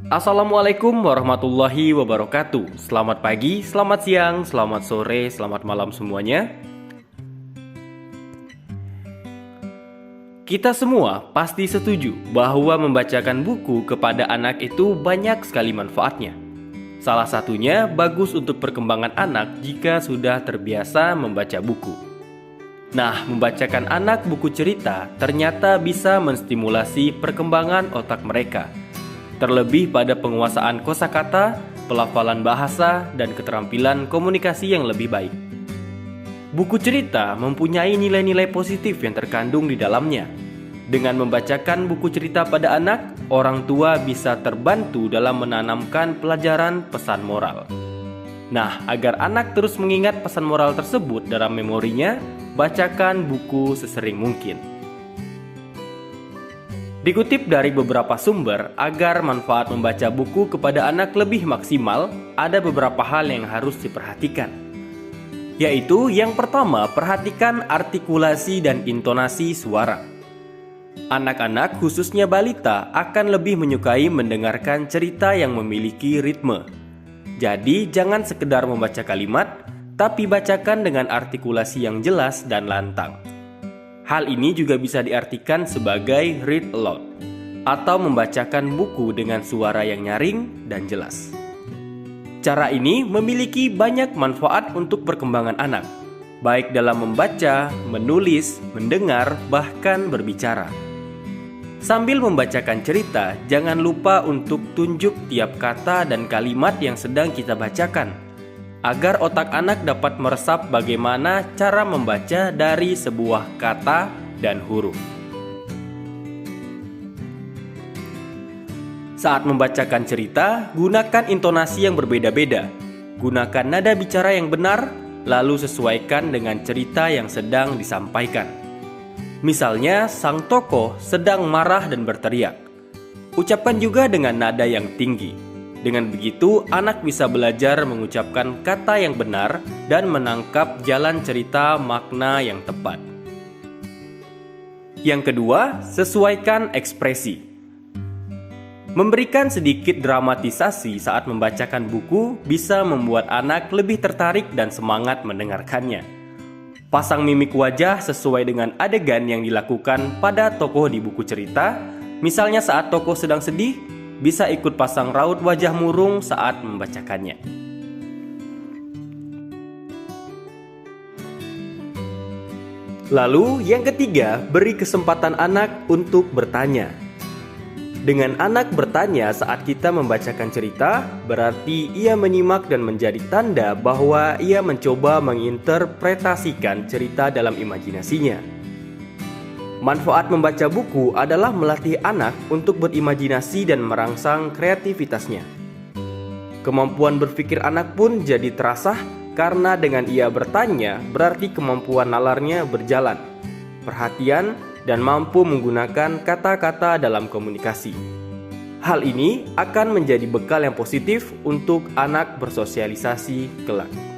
Assalamualaikum warahmatullahi wabarakatuh. Selamat pagi, selamat siang, selamat sore, selamat malam semuanya. Kita semua pasti setuju bahwa membacakan buku kepada anak itu banyak sekali manfaatnya. Salah satunya bagus untuk perkembangan anak jika sudah terbiasa membaca buku. Nah, membacakan anak buku cerita ternyata bisa menstimulasi perkembangan otak mereka, terlebih pada penguasaan kosakata, pelafalan bahasa, dan keterampilan komunikasi yang lebih baik. Buku cerita mempunyai nilai-nilai positif yang terkandung di dalamnya. Dengan membacakan buku cerita pada anak, orang tua bisa terbantu dalam menanamkan pelajaran pesan moral. Nah, agar anak terus mengingat pesan moral tersebut dalam memorinya, bacakan buku sesering mungkin. Dikutip dari beberapa sumber, agar manfaat membaca buku kepada anak lebih maksimal, ada beberapa hal yang harus diperhatikan. Yaitu yang pertama, perhatikan artikulasi dan intonasi suara. Anak-anak, khususnya balita, akan lebih menyukai mendengarkan cerita yang memiliki ritme. Jadi, jangan sekedar membaca kalimat, tapi bacakan dengan artikulasi yang jelas dan lantang. Hal ini juga bisa diartikan sebagai read aloud, atau membacakan buku dengan suara yang nyaring dan jelas. Cara ini memiliki banyak manfaat untuk perkembangan anak, baik dalam membaca, menulis, mendengar, bahkan berbicara. Sambil membacakan cerita, jangan lupa untuk tunjuk tiap kata dan kalimat yang sedang kita bacakan, agar otak anak dapat meresap bagaimana cara membaca dari sebuah kata dan huruf. Saat membacakan cerita, gunakan intonasi yang berbeda-beda. Gunakan nada bicara yang benar, lalu sesuaikan dengan cerita yang sedang disampaikan. Misalnya, sang tokoh sedang marah dan berteriak. Ucapkan juga dengan nada yang tinggi. Dengan begitu, anak bisa belajar mengucapkan kata yang benar dan menangkap jalan cerita makna yang tepat. Yang kedua, sesuaikan ekspresi. Memberikan sedikit dramatisasi saat membacakan buku bisa membuat anak lebih tertarik dan semangat mendengarkannya. Pasang mimik wajah sesuai dengan adegan yang dilakukan pada tokoh di buku cerita. Misalnya saat tokoh sedang sedih, bisa ikut pasang raut wajah murung saat membacakannya. Lalu yang ketiga, beri kesempatan anak untuk bertanya. Dengan anak bertanya saat kita membacakan cerita, berarti ia menyimak dan menjadi tanda bahwa ia mencoba menginterpretasikan cerita dalam imajinasinya. Manfaat membaca buku adalah melatih anak untuk berimajinasi dan merangsang kreativitasnya. Kemampuan berpikir anak pun jadi terasah karena dengan ia bertanya berarti kemampuan nalarnya berjalan, perhatian, dan mampu menggunakan kata-kata dalam komunikasi. Hal ini akan menjadi bekal yang positif untuk anak bersosialisasi kelak.